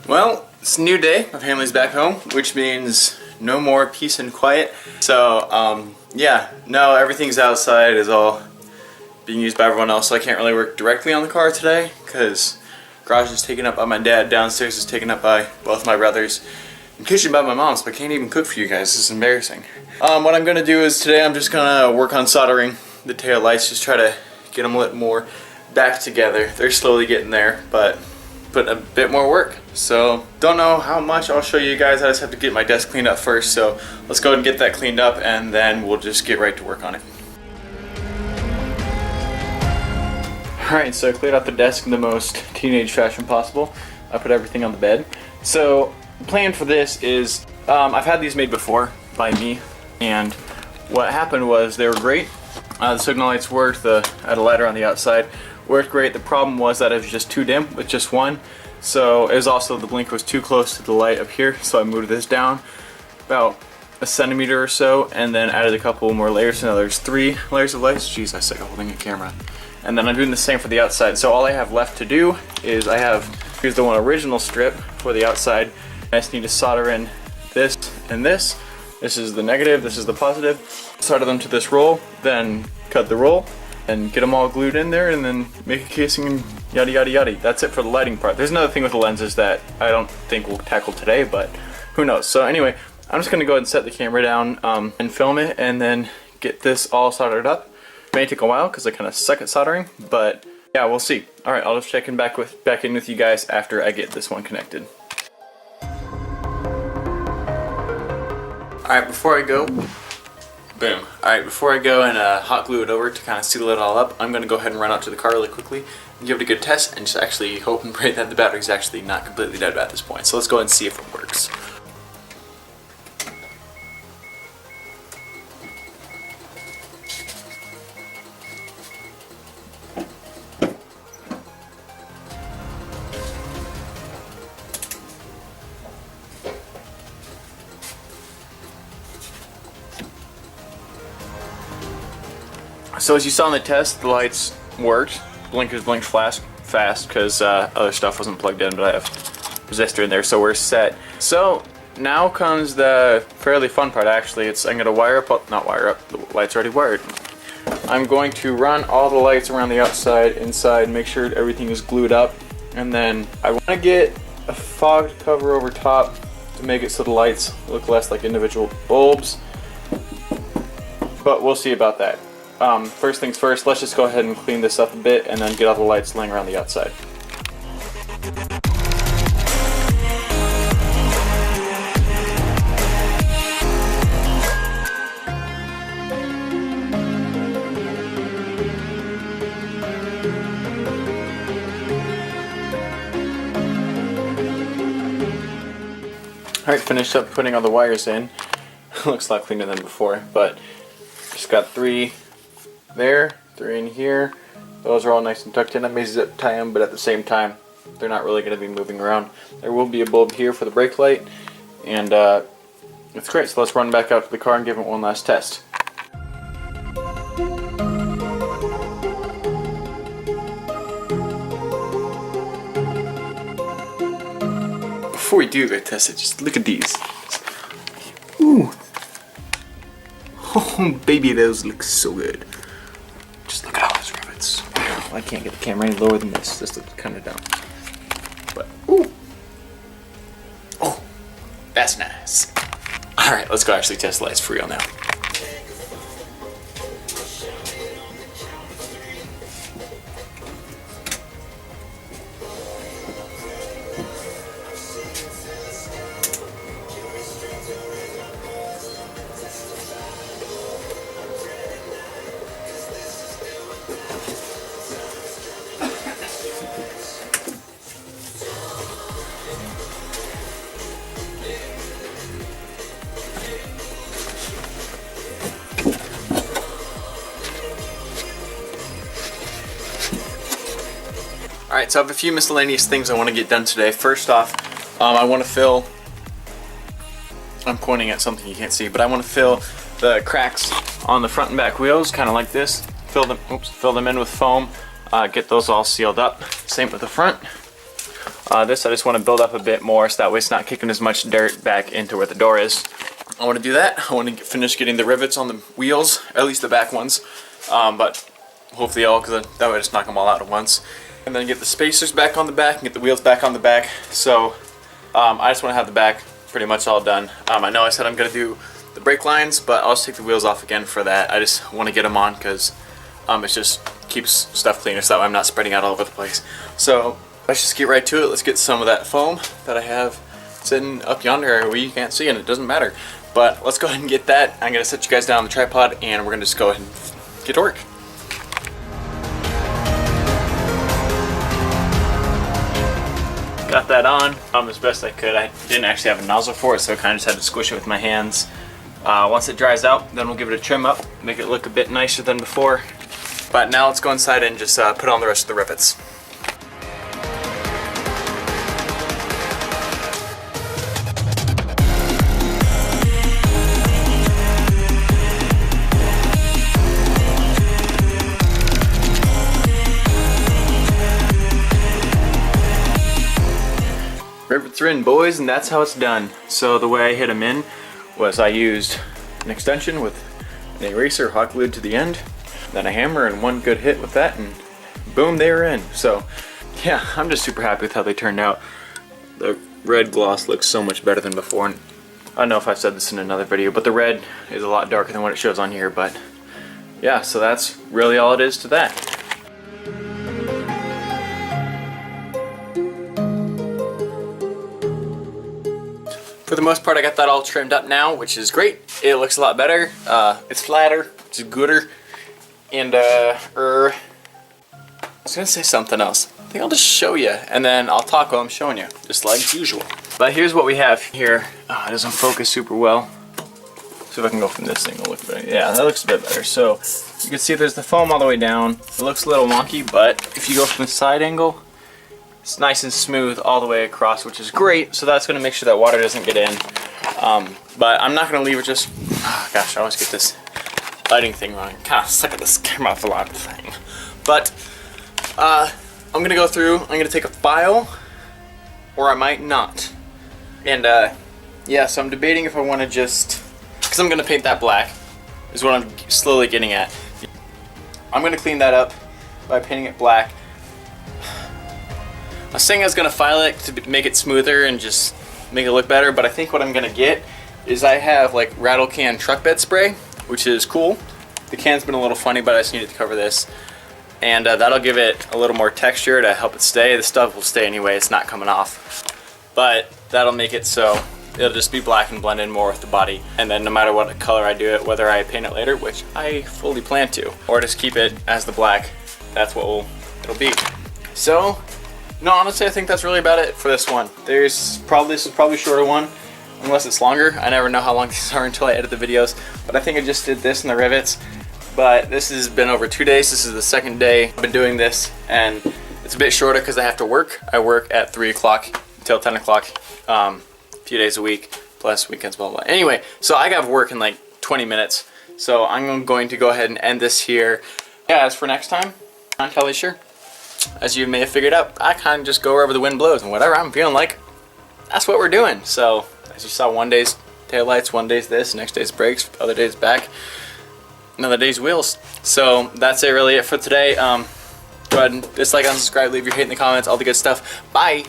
Well, it's a new day. My family's back home, which means no more peace and quiet. So, yeah, no, everything's outside is all being used by everyone else, so I can't really work directly on the car today because garage is taken up by my dad, downstairs is taken up by both my brothers, and kitchen by my mom, so I can't even cook for you guys. This is embarrassing. What I'm gonna do is today I'm just gonna work on soldering the tail lights, just try to get them a little more back together. They're slowly getting there, but a bit more work. So don't know how much I'll show you guys. I just have to get my desk cleaned up first, so let's go ahead and get that cleaned up and then we'll just get right to work on it. Alright, so I cleared out the desk in the most teenage fashion possible. I put everything on the bed. So the plan for this is, I've had these made before by me, and what happened was they were great. The signal lights worked, I had a lighter on the outside, worked great. The problem was that it was just too dim with just one. So it was also, the blinker was too close to the light up here, so I moved this down about a centimeter or so, and then added a couple more layers. So now there's 3 layers of lights. Jeez, I suck at holding a camera. And then I'm doing the same for the outside. So all I have left to do is here's the one original strip for the outside. I just need to solder in this and this. This is the negative, this is the positive. Solder them to this roll, then cut the roll, and get them all glued in there, and then make a casing and yada yada yada. That's it for the lighting part. There's another thing with the lenses that I don't think we'll tackle today, but who knows. So anyway, I'm just gonna go ahead and set the camera down and film it, and then get this all soldered up. It may take a while because I kind of suck at soldering, but yeah, we'll see. All right, I'll just check in back in with you guys after I get this one connected. All right, before I go, boom. Alright, before I go and hot glue it over to kind of seal it all up, I'm going to go ahead and run out to the car really quickly and give it a good test and just actually hope and pray that the battery's actually not completely dead at this point. So let's go ahead and see if it works. So as you saw in the test, the lights worked. Blinkers blinked fast because other stuff wasn't plugged in, but I have resistor in there, so we're set. So now comes the fairly fun part. Actually, I'm going to wire up. Well, not wire up. The light's already wired. I'm going to run all the lights around the outside, inside, make sure everything is glued up, and then I want to get a fogged cover over top to make it so the lights look less like individual bulbs. But we'll see about that. First things first, let's just go ahead and clean this up a bit and then get all the lights laying around the outside. Alright, finished up putting all the wires in. Looks a lot cleaner than before, but just got 3 there, 3 in here. Those are all nice and tucked in. I may zip tie them, but at the same time, they're not really going to be moving around. There will be a bulb here for the brake light, and it's great. So let's run back out to the car and give it one last test. Before we do go test it, just look at these. Ooh. Oh, baby, those look so good. Just look at all those rivets. I can't get the camera any lower than this. This looks kind of dumb. But, ooh. Oh, that's nice. Alright, let's go actually test the lights for real now. Alright, so I have a few miscellaneous things I want to get done today. First off, I want to fill, I'm pointing at something you can't see, but I want to fill the cracks on the front and back wheels, kind of like this. Fill them in with foam, get those all sealed up. Same with the front. This I just want to build up a bit more so that way it's not kicking as much dirt back into where the door is. I want to do that. I want to finish getting the rivets on the wheels, at least the back ones, but hopefully all, because that way I just knock them all out at once. And then get the spacers back on the back and get the wheels back on the back. So I just want to have the back pretty much all done. I know I said I'm going to do the brake lines, but I'll just take the wheels off again for that. I just want to get them on because it just keeps stuff cleaner so that way I'm not spreading out all over the place. So let's just get right to it. Let's get some of that foam that I have sitting up yonder where you can't see and it doesn't matter. But let's go ahead and get that. I'm going to set you guys down on the tripod and we're going to just go ahead and get to work. Got that on as best I could. I didn't actually have a nozzle for it, so I kind of just had to squish it with my hands. Once it dries out, then we'll give it a trim up, make it look a bit nicer than before. But now let's go inside and just put on the rest of the rivets. Rivets are in, boys, and that's how it's done. So the way I hit them in was I used an extension with an eraser hot glued to the end, then a hammer, and one good hit with that, and boom, they were in. So yeah, I'm just super happy with how they turned out. The red gloss looks so much better than before, and I don't know if I've said this in another video, but the red is a lot darker than what it shows on here. But yeah, so that's really all it is to that. For the most part, I got that all trimmed up now, which is great. It looks a lot better. It's flatter, it's gooder, and I was gonna say something else. I think I'll just show you, and then I'll talk while I'm showing you, just like usual. But here's what we have here. It doesn't focus super well. See if I can go from this angle. Look better. Yeah, that looks a bit better. So you can see there's the foam all the way down. It looks a little wonky, but if you go from the side angle, it's nice and smooth all the way across, which is great. So that's going to make sure that water doesn't get in. But I'm not going to leave it just... Oh, gosh, I always get this lighting thing wrong. Kind of suck at this camera a lot thing. But I'm going to go through. I'm going to take a file, or I might not. And yeah, so I'm debating if I want to just... Because I'm going to paint that black, is what I'm slowly getting at. I'm going to clean that up by painting it black. I was saying I was going to file it to make it smoother and just make it look better, but I think what I'm going to get is I have like rattle can truck bed spray, which is cool. The can's been a little funny, but I just needed to cover this. And that'll give it a little more texture to help it stay. The stuff will stay anyway, it's not coming off. But that'll make it so it'll just be black and blend in more with the body. And then no matter what color I do it, whether I paint it later, which I fully plan to, or just keep it as the black, that's what it'll be. So, no, honestly, I think that's really about it for this one. This is probably a shorter one, unless it's longer. I never know how long these are until I edit the videos. But I think I just did this and the rivets. But this has been over 2 days. This is the second day I've been doing this, and it's a bit shorter because I have to work. I work at 3 o'clock until 10 o'clock, a few days a week, plus weekends, blah, blah. Anyway, so I got work in like 20 minutes. So I'm going to go ahead and end this here. Yeah, as for next time, I'm not entirely sure. As you may have figured out, I kind of just go wherever the wind blows, and whatever I'm feeling like, that's what we're doing. So, as you saw, one day's taillights, one day's this, next day's brakes, other day's back, another day's wheels. So, that's really it for today. Go ahead and dislike, unsubscribe, leave your hate in the comments, all the good stuff. Bye!